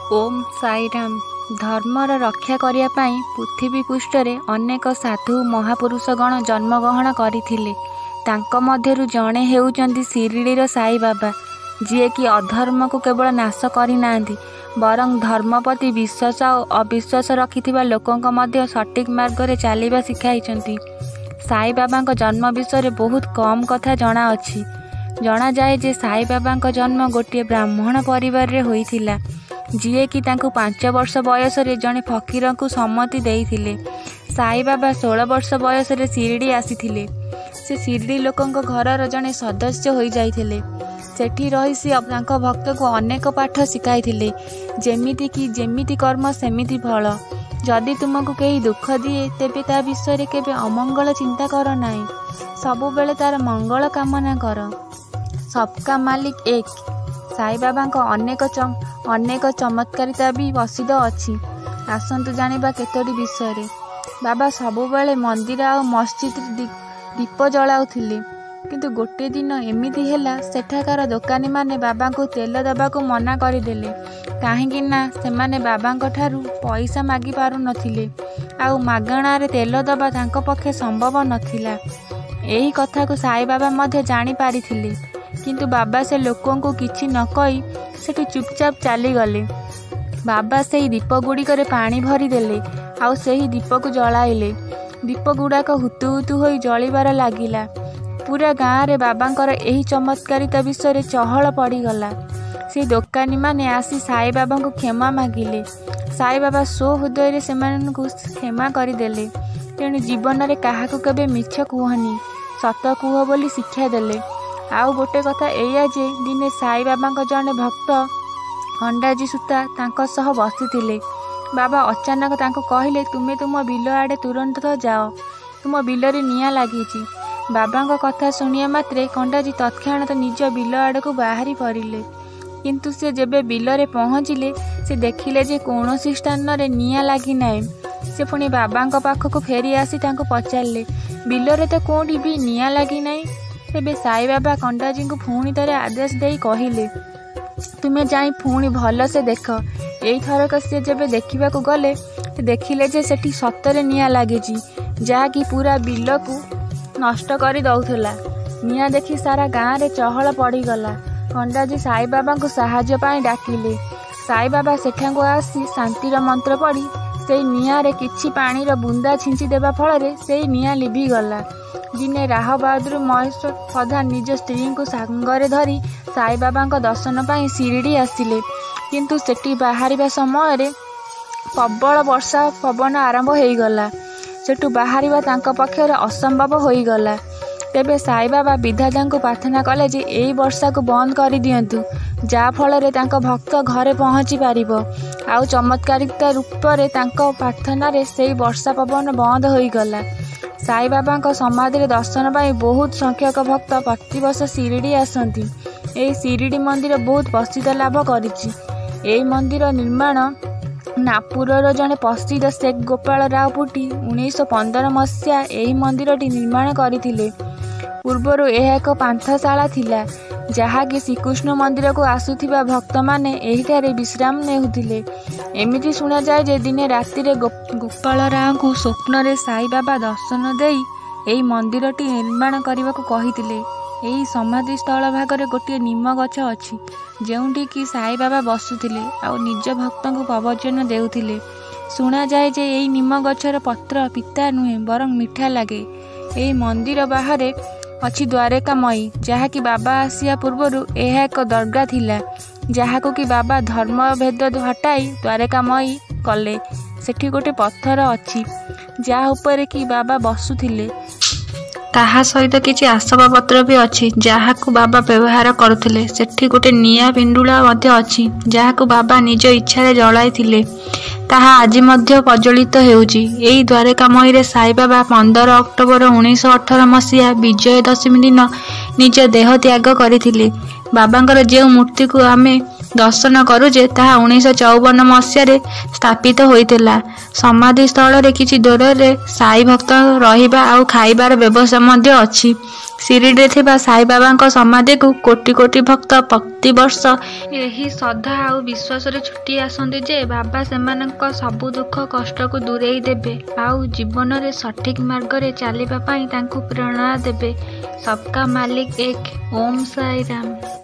ओम साईराम। धर्मर रक्षा करिया पाई पृथ्वी पृष्ठरे अनेक साधु महापुरुषगण जन्मग्रहण करथिले। तांक मध्यरु जणे हेउचंती शिरडीर साई बाबा, जिए कि अधर्म को केवल नाश करि नांती बरं धर्म प्रति विश्वास और अविश्वास रखिथिबा लोकंक मध्य सठिक मार्ग रे चालिबा सिखाइचंती। साई बाबांक जन्म विषय बहुत कम कथा जना अछि। जना जाए जे साई बाबांक जन्म गोटे ब्राह्मण परिवार रे होइथिला, जिए कि तांकु 5 वर्ष बयस रे जने फकीर को सम्मति देइथिले। साई बाबा 16 वर्ष बयस रे शिरडी आसीथिले। से शिरडी लोकंक घरर जने सदस्य होई जाइथिले। सेठी रही से तांक भक्त को अनेक पाठ शिखाइथिले, जेमिति कि जेमिति कर्म सेमिति फल। जदि तुमको कहीं दुख दिए तेबे ता विषय केबे अमंगल चिंता कर नाई, सबु बेले तार मंगल कामना कर। सबका मालिक एक। साई बाबा को अनेक चमत्कारिता भी प्रसिद्ध अच्छी। आसंतु जानिबा केतोटी विषय। बाबा सबुबेले मंदिर आ मस्जिद दीप जलाउथिले, किंतु गोटे दिन एमिति हैला सेठाकार दोकानी माने बाबा को तेल दबा को मना करदेले। काहेकि ना सेमाने बाबांक ठारू पैसा मागी पारु नथिले, आउ मागणा रे तेल दबा तांको पक्षे संभव नथिला। एही कथा को साई बाबा मध्य जानी पारिथिले, किंतु बाबा से लोकों को किछि न कही सेठी चुपचाप चली गले। बाबा से दीप गुड़िक पानी भरी देले, आउ सेही दीप को जलाइले। दीप गुड़ाक हुतु हुतु होई जलिबार लागिला। पूरा गाँव रे बाबांकर एही चमत्कारिता विषय चहल पड़ीगला। से दोकानी माने आसी साई बाबा को क्षमा मागिले। साई बाबा सो हृदय से क्षमा करदेले। तेणु जीवन रे काहाकु केबे मिछ कुहनी, सत कुह बोली शिक्षा देले। आउ गोटे कथा एया जे दिने साई बाबांक जने भक्त अंडाजी सूता तांको सह बसिथिले। बाबा अचानक तांको कहिले, तुमे तुम बिल आड़े तुरंत जाओ, तुम बिल रे निया लागिची। बाबांक कथा सुनिया मात्रे कंडाजी तत्क्षणात निज बिल आड़ को बाहरी परिले। किंतु से जेबे बिल रे पहुँचिले से देखिले जे कौनसी स्थान रे निया लागी नाई। से पुणी बाबांक पाखक फेरी आसी तांको पचारले, बिल रे तो कोठी भी निया लागी नाई। तेबे साई बाबा कंडाजी को पुणी थे आदेश दे कहले, तुमे जाई पुणी भल से देख। एई थरक से जेबे देखा गले देखिले जे सेठी सतरे निया लागिची, जहा कि पूरा बिल को नष्ट कर दउथला। निया देखी सारा गाँव रे चहल पड़ीगला। कंडाजी साई बाबा को साहाय्य पाई डाकिले। साई बाबा सेठांको आसी शांतिर मंत्र पढ़ी से निया रे किछि पानी रो बुंदा छिंची देबा फल से निया लिभि गला। दिने राह बहादुर महेश्वर प्रधान निज स्त्री को सांगरे धरी साई बाबा दर्शन पाई शिरडी आसिले। किंतु सेठी बाहरिबा समय रे प्रबल वर्षा पवन आरंभ हो गला। सेठू बाहरिबा तांको पक्षर असंभव हो गला। तेबे साई बाबा विधाता को प्रार्थना कले जे एई वर्षा को बंद कर दियंतु, जा फल रे तांको भक्त घरे पहुँची पारिबो। आउ चमत्कारिता रूप रे तांको प्रार्थना रे सेई वर्षा पवन बंद हो गला। साई बाबा को समाधि रे दर्शन पाई बहुत संख्यक भक्त प्रतिवर्ष शिरडी आसंती। एई शिरडी मंदिर बहुत प्रसिद्ध लाभ करिछि। एई मंदिर निर्माण नागपुर जड़े प्रसिद्ध शेख गोपाल राव पुटी 1915 मसीहा यही मंदिर निर्माण करथिले। पूर्वर यह एक पांथशाला थिला, जहाँकि श्रीकृष्ण मंदिर को आसुथिबा भक्त माने एहिठारे विश्राम नेउथिले। एमिति सुना जाए जे दिने राति रे गोपाल राव को स्वप्न रे साई बाबा दर्शन देई एही मंदिरटी निर्माण करने को कहिथिले। एही समाधि स्थल भागरे गोटे निम गछ अछि, जेउंठी कि साई बाबा बसुथिले आउ निज भक्त को प्रवचन देउथिले। सुना जाए जे एही निम गछर पत्र पिता नुहे बरं मिठा लागे। एही मंदिर बाहरे अछि द्वारकामयी, जहा कि बाबा आसिया पूर्वर यह एक दरगाह थिला, जहाको कि बाबा धर्म भेद हटाई द्वारकामयी कले। सेठी गोटे पत्थर अछि जहा ऊपर कि बाबा बसुथिले। ताहा सहित किछि आसबाब पत्र भी अछि जहाको बाबा व्यवहार करुथिले। सेठी गोटे निया पिंडुला मध्य अछि जहाको बाबा निज इच्छा रे जलाइथिले। ताहा आज मध्य प्रज्वलित हेउची। एई द्वारकामयी रे साई बाबा 15 अक्टोबर 1918 मसीहा विजय दशमी दिन निज देह त्याग करथिले। बाबांकर जे मूर्ति को आमे दर्शन करुचे ताहा 1954 मसीह स्थापित होइतिला। समाधि स्थल रे किछि दूर रे साई भक्त रहिबा आउ खाइबार व्यवस्था मध्य अछि। ଶିରିଡିରେ ଥିବା ସାଇବାବାଙ୍କ ସମାଧିକୁ କୋଟି କୋଟି ଭକ୍ତ ପ୍ରତିବର୍ଷ ଏହି ଶ୍ରଦ୍ଧା ଆଉ ବିଶ୍ୱାସରେ ଛୁଟି ଆସନ୍ତି ଯେ ବାବା ସେମାନଙ୍କ ସବୁ ଦୁଃଖ କଷ୍ଟକୁ ଦୂରେଇ ଦେବେ ଆଉ ଜୀବନରେ ସଠିକ୍ ମାର୍ଗରେ ଚାଲିବା ପାଇଁ ତାଙ୍କୁ ପ୍ରେରଣା ଦେବେ। ସବକା ମାଲିକ ଏକ। ଓମ୍ ସାଇ ରାମ।